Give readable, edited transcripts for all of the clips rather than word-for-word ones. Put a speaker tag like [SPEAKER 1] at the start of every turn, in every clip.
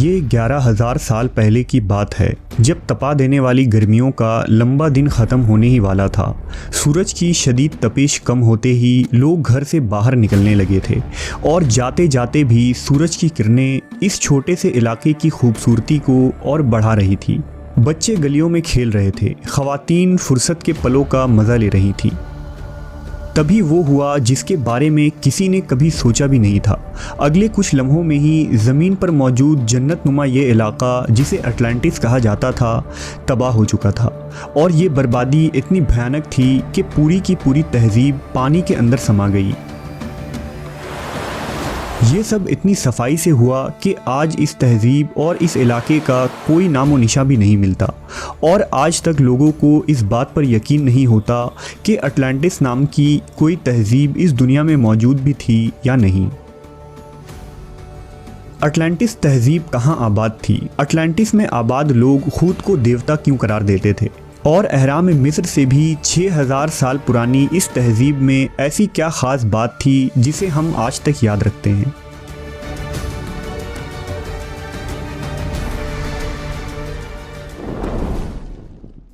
[SPEAKER 1] ये 11,000 साल पहले की बात है, जब तपा देने वाली गर्मियों का लंबा दिन ख़त्म होने ही वाला था। सूरज की शदीद तपिश कम होते ही लोग घर से बाहर निकलने लगे थे और जाते जाते भी सूरज की किरणें इस छोटे से इलाके की खूबसूरती को और बढ़ा रही थी। बच्चे गलियों में खेल रहे थे, ख़वातीन फुर्सत के पलों का मज़ा ले रही थी। तभी वो हुआ जिसके बारे में किसी ने कभी सोचा भी नहीं था। अगले कुछ लम्हों में ही ज़मीन पर मौजूद जन्नतनुमा ये इलाका, जिसे अटलांटिस कहा जाता था, तबाह हो चुका था। और ये बर्बादी इतनी भयानक थी कि पूरी की पूरी तहज़ीब पानी के अंदर समा गई। ये सब इतनी सफाई से हुआ कि आज इस तहज़ीब और इस इलाके का कोई नामो निशा भी नहीं मिलता। और आज तक लोगों को इस बात पर यकीन नहीं होता कि अटलांटिस नाम की कोई तहज़ीब इस दुनिया में मौजूद भी थी या नहीं। अटलांटिस तहज़ीब कहाँ आबाद थी? अटलांटिस में आबाद लोग खुद को देवता क्यों करार देते थे? और अहराम मिस्र से भी 6000 साल पुरानी इस तहज़ीब में ऐसी क्या ख़ास बात थी जिसे हम आज तक याद रखते हैं?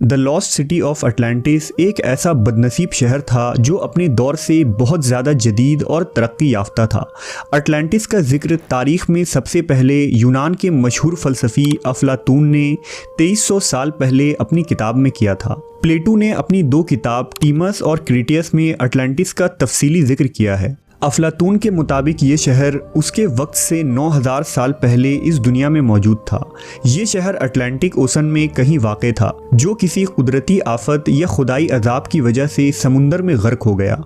[SPEAKER 1] The lost city of Atlantis एक ऐसा बदनसीब शहर था जो अपने दौर से बहुत ज़्यादा जदीद और तरक्की याफ्ता था। अटलांटिस का जिक्र तारीख़ में सबसे पहले यूनान के मशहूर फ़लसफ़ी अफलातून ने 2300 साल पहले अपनी किताब में किया था। प्लेटो ने अपनी 2 किताब टीमस और क्रिटियस में अटलांटिस का तफसीली जिक्र किया है। अफलातून के मुताबिक ये शहर उसके वक्त से 9000 साल पहले इस दुनिया में मौजूद था। ये शहर अटलांटिक ओशन में कहीं वाक़ था, जो किसी कुदरती आफत या खुदाई अजाब की वजह से समुंदर में गर्क हो गया।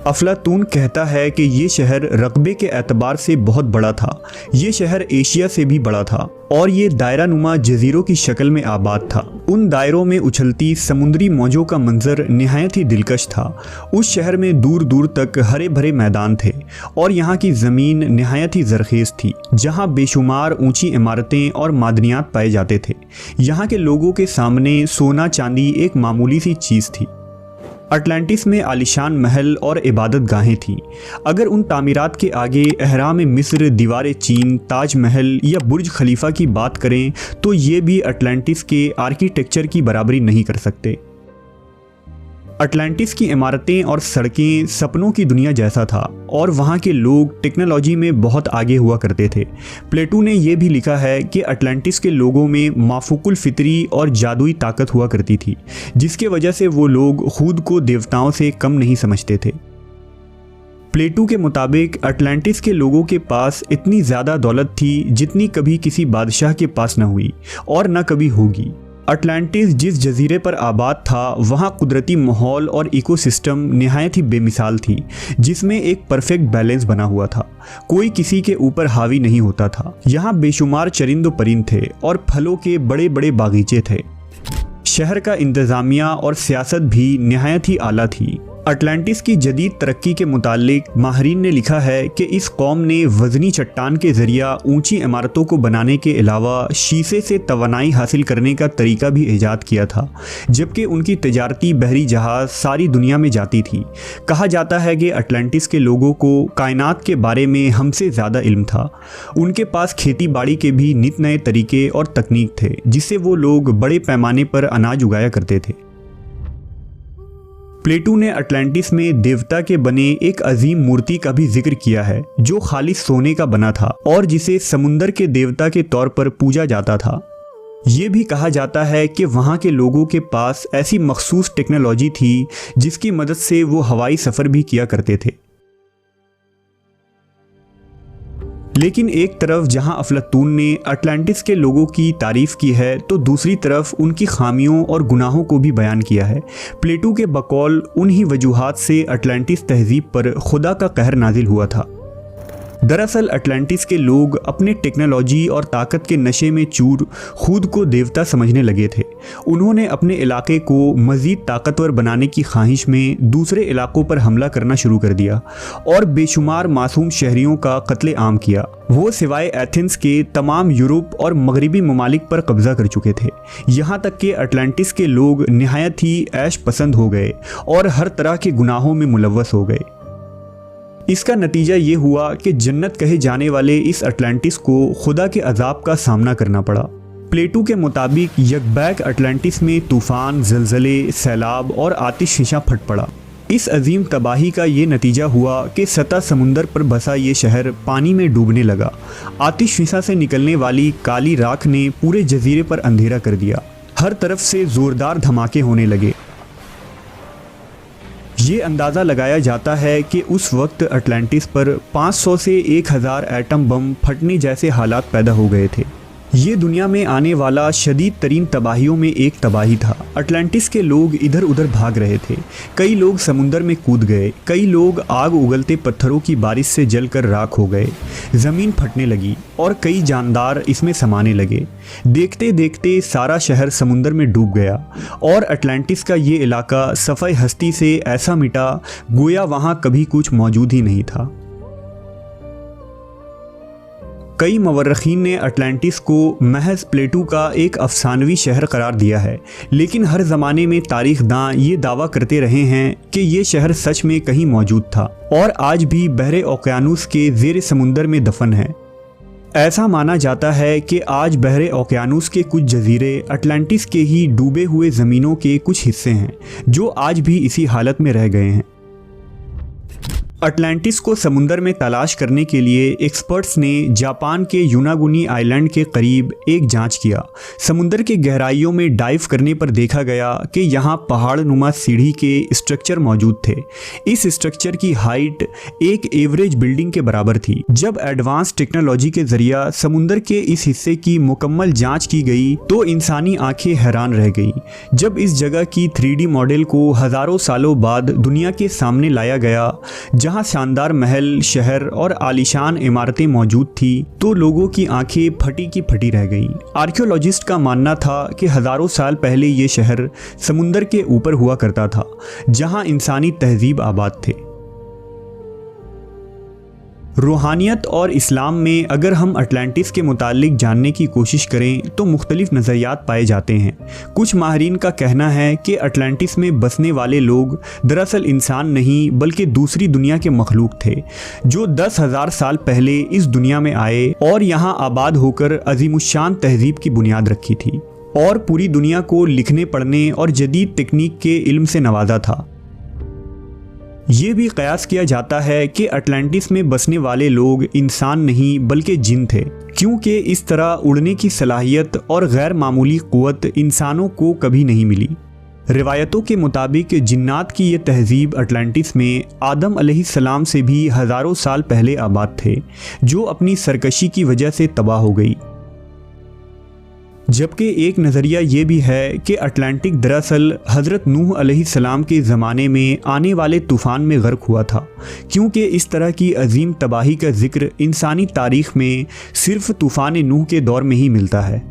[SPEAKER 1] अफलातून कहता है कि ये शहर रकबे के एतबार से बहुत बड़ा था। ये शहर एशिया से भी बड़ा था और ये दायरा नुमा जजीरों की शक्ल में आबाद था। उन दायरों में उछलती समुद्री मौजों का मंजर निहायत ही दिलकश था। उस शहर में दूर दूर तक हरे भरे मैदान थे और यहाँ की ज़मीन निहायत ही ज़रखेज़ थी, जहाँ बेशुमार ऊंची इमारतें और मादनियात पाए जाते थे। यहाँ के लोगों के सामने सोना चांदी एक मामूली सी चीज़ थी। अटलांटिस में आलिशान महल और इबादत गाहें थीं। अगर उन तामीरात के आगे अहराम मिस्र, दीवार चीन, ताज महल या बुर्ज खलीफा की बात करें तो ये भी अटलांटिस के आर्किटेक्चर की बराबरी नहीं कर सकते। अटलांटिस की इमारतें और सड़कें सपनों की दुनिया जैसा था और वहाँ के लोग टेक्नोलॉजी में बहुत आगे हुआ करते थे। प्लेटो ने यह भी लिखा है कि अटलांटिस के लोगों में माफूकुल फितरी और जादुई ताकत हुआ करती थी, जिसके वजह से वो लोग खुद को देवताओं से कम नहीं समझते थे। प्लेटो के मुताबिक अटलांटिस के लोगों के पास इतनी ज़्यादा दौलत थी जितनी कभी किसी बादशाह के पास न हुई और न कभी होगी। अटलांटिस जिस जजीरे पर आबाद था, वहाँ कुदरती माहौल और इकोसिस्टम निहायत ही बेमिसाल थी, जिसमें एक परफेक्ट बैलेंस बना हुआ था। कोई किसी के ऊपर हावी नहीं होता था। यहाँ बेशुमार चरिंद परिंद थे और फलों के बड़े बड़े बागीचे थे। शहर का इंतज़ामिया और सियासत भी निहायत ही आला थी। अटलांटिस की जदीद तरक्की के मुतालिक माहरीन ने लिखा है कि इस कौम ने वज़नी चट्टान के ज़रिया ऊंची इमारतों को बनाने के अलावा शीशे से तवानाई हासिल करने का तरीका भी ईजाद किया था, जबकि उनकी तजारती बहरी जहाज़ सारी दुनिया में जाती थी। कहा जाता है कि अटलांटिस के लोगों को कायनात के बारे में हमसे ज़्यादा इल्म था। उनके पास खेती बाड़ी के भी नित नए तरीके और तकनीक थे, जिससे वो लोग बड़े पैमाने पर अनाज उगाया करते थे। प्लेटो ने अटलांटिस में देवता के बने एक अजीम मूर्ति का भी जिक्र किया है, जो खालिस सोने का बना था और जिसे समुंदर के देवता के तौर पर पूजा जाता था। ये भी कहा जाता है कि वहाँ के लोगों के पास ऐसी मखसूस टेक्नोलॉजी थी जिसकी मदद से वो हवाई सफ़र भी किया करते थे। लेकिन एक तरफ जहां अफलातून ने अटलांटिस के लोगों की तारीफ़ की है, तो दूसरी तरफ उनकी खामियों और गुनाहों को भी बयान किया है। प्लेटो के बकौल उन्हीं वजूहात से अटलांटिस तहज़ीब पर खुदा का कहर नाजिल हुआ था। दरअसल अटलांटिस के लोग अपने टेक्नोलॉजी और ताकत के नशे में चूर खुद को देवता समझने लगे थे। उन्होंने अपने इलाके को मज़ीद ताकतवर बनाने की ख्वाहिश में दूसरे इलाकों पर हमला करना शुरू कर दिया और बेशुमार मासूम शहरियों का कत्ले आम किया। वो सिवाय एथेंस के तमाम यूरोप और मगरबी ममालिक पर कब्जा कर चुके थे। यहाँ तक कि अटलांटिस के लोग निहायत ही ऐश पसंद हो गए और हर तरह के गुनाहों में मुलव्वस हो गए। इसका नतीजा ये हुआ कि जन्नत कहे जाने वाले इस अटलांटिस को खुदा के अजाब का सामना करना पड़ा। प्लेटो के मुताबिक यकबैक अटलांटिस में तूफान, ज़लज़ले, सैलाब और आतिशफ़िशा फट पड़ा। इस अजीम तबाही का ये नतीजा हुआ कि सतह समुंदर पर बसा ये शहर पानी में डूबने लगा। आतिशफ़िशा से निकलने वाली काली राख ने पूरे जजीरे पर अंधेरा कर दिया। हर तरफ से ज़ोरदार धमाके होने लगे। ये अंदाज़ा लगाया जाता है कि उस वक्त अटलांटिस पर 500 से 1000 एटम बम फटने जैसे हालात पैदा हो गए थे। ये दुनिया में आने वाला शदीद तरीन तबाहियों में एक तबाही था। अटलांटिस के लोग इधर उधर भाग रहे थे। कई लोग समुंदर में कूद गए, कई लोग आग उगलते पत्थरों की बारिश से जलकर राख हो गए। ज़मीन फटने लगी और कई जानदार इसमें समाने लगे। देखते देखते सारा शहर समुंदर में डूब गया और अटलांटिस का ये इलाका सफ़ाई हस्ती से ऐसा मिटा गोया वहाँ कभी कुछ मौजूद ही नहीं था। कई मवर्रखीन ने अटलांटिस को महज प्लेटो का एक अफसानवी शहर करार दिया है, लेकिन हर ज़माने में तारीख दां ये दावा करते रहे हैं कि ये शहर सच में कहीं मौजूद था और आज भी बहरे ओकियानूस के ज़ेर समुंदर में दफन है। ऐसा माना जाता है कि आज बहरे ओकियानूस के कुछ जजीरे अटलांटिस के ही डूबे हुए ज़मीनों के कुछ हिस्से हैं जो आज भी इसी हालत में रह गए हैं। अटलांटिस को समुंदर में तलाश करने के लिए एक्सपर्ट्स ने जापान के युनागुनी आइलैंड के करीब एक जांच किया। समुंदर के गहराइयों में डाइव करने पर देखा गया कि यहाँ पहाड़ नुमा सीढ़ी के स्ट्रक्चर मौजूद थे। इस स्ट्रक्चर की हाइट एक एवरेज बिल्डिंग के बराबर थी। जब एडवांस टेक्नोलॉजी के जरिए समुंदर के इस हिस्से की मुकम्मल जाँच की गई तो इंसानी आंखें हैरान रह गई। जब इस जगह की 3D मॉडल को हज़ारों सालों बाद दुनिया के सामने लाया गया, जहां शानदार महल, शहर और आलीशान इमारतें मौजूद थी, तो लोगों की आंखें फटी की फटी रह गईं। आर्कियोलॉजिस्ट का मानना था कि हज़ारों साल पहले ये शहर समुंदर के ऊपर हुआ करता था, जहां इंसानी तहजीब आबाद थे। रूहानियत और इस्लाम में अगर हम अटलांटिस के मुतालिक जानने की कोशिश करें तो मुख्तलिफ नज़रियात पाए जाते हैं। कुछ माहिरीन का कहना है कि अटलांटिस में बसने वाले लोग दरअसल इंसान नहीं बल्कि दूसरी दुनिया के मखलूक थे, जो 10,000 साल पहले इस दुनिया में आए और यहाँ आबाद होकर अजीमुशान तहजीब की बुनियाद रखी थी और पूरी दुनिया को लिखने, पढ़ने और जदीद तकनीक के इल्म से नवाजा था। ये भी कयास किया जाता है कि अटलांटिस में बसने वाले लोग इंसान नहीं बल्कि जिन थे, क्योंकि इस तरह उड़ने की सलाहियत और गैर मामूली क़ुव्वत इंसानों को कभी नहीं मिली। रिवायतों के मुताबिक जिन्नात की ये तहजीब अटलांटिस में आदम अलैहिस्सलाम से भी हज़ारों साल पहले आबाद थे, जो अपनी सरकशी की वजह से तबाह हो गई। जबकि एक नज़रिया ये भी है कि अटलांटिक दरअसल हज़रत नूह अलैहिस्सलाम के ज़माने में आने वाले तूफ़ान में गर्क हुआ था, क्योंकि इस तरह की अजीम तबाही का जिक्र इंसानी तारीख़ में सिर्फ़ तूफ़ान नूह के दौर में ही मिलता है।